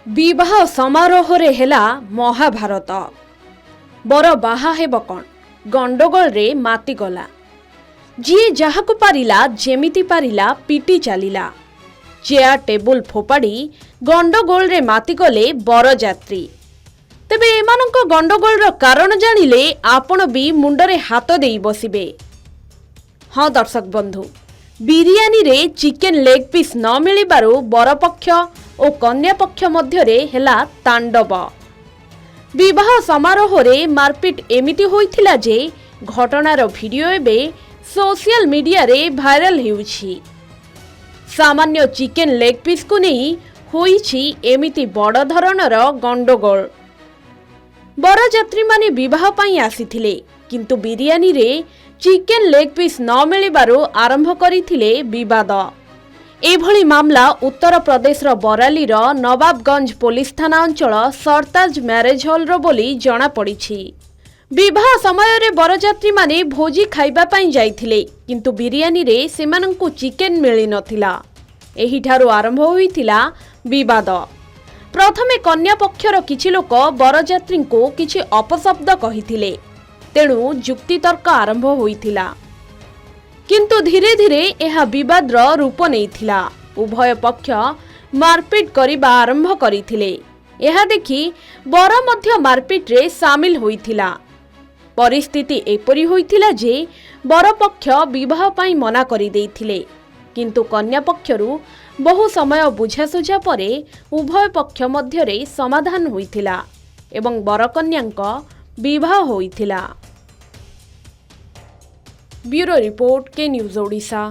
विवाह समारोह रे हेला महाभारत। बर बाहा हेब कौन गंडगोल रे माती गला। जी जहाकु पारिला जेमिति पारिला पिटी चलिला। चेयर टेबुल फोपाड़ी गंडगोल रे माती गले बर जात्री। तेबे एमानंको गंडगोल रो कारण जानिले आपण भी मुंडरे हाथ देई बसिबे। हाँ दर्शक बंधु, बिरियानी रे चिकेन लेग पीस न मिलिबारु बर पक्ष और कन्या पक्ष मध्यरे हेला तांडव। विवाह समारोह रे मारपिट एमिति होइथिला जे घटनार भिडियो एबे सोशल मीडिया रे भाइराल हेउछि। सामान्य चिकेन लेग पीस को नहीं होइछि एमिति बड़ धरणर गंडगोल। बरजात्री माने विवाह पई आसीथिले, किंतु बिरियानी रे चिकेन लेग पीस न मिलिबारु आरंभ करिथिले विवाद। एभली मामला उत्तर प्रदेश बराली नवाबगंज पुलिस थाना अंचल सरताज मैरेज हॉल रो बोली जना पड़िछि। विवाह समय रे बरजात्री माने भोजी खाइबा पई जाइथिले, किंतु बिरियानी रे सेमानंकु चिकेन मिली नथिला। एही ठारू आरंभ होइथिला विवाद। प्रथमे कन्या पक्षर किछि लोक बरजात्री को किछि अपशब्द कहिथिले, तेणु जुक्तितर्क आरंभ होइथिला। किंतु धीरे धीरे यह विवादर रूप नैथिला। उभय पक्ष मारपिट करिबा आरंभ करिथिले। यह देखि बर मध्य मारपिट रे सामिल होइथिला। परिस्थिति एपरि होइथिला जे बर पक्ष विवाह पई मना करि देइथिले, किंतु कन्या पक्षरु बहु समय बुझासुझा परे उभय पक्ष मध्यरे समाधान होइथिला एवं बर कन्यांक विवाह होइथिला। ब्यूरो रिपोर्ट के न्यूज ओडिशा।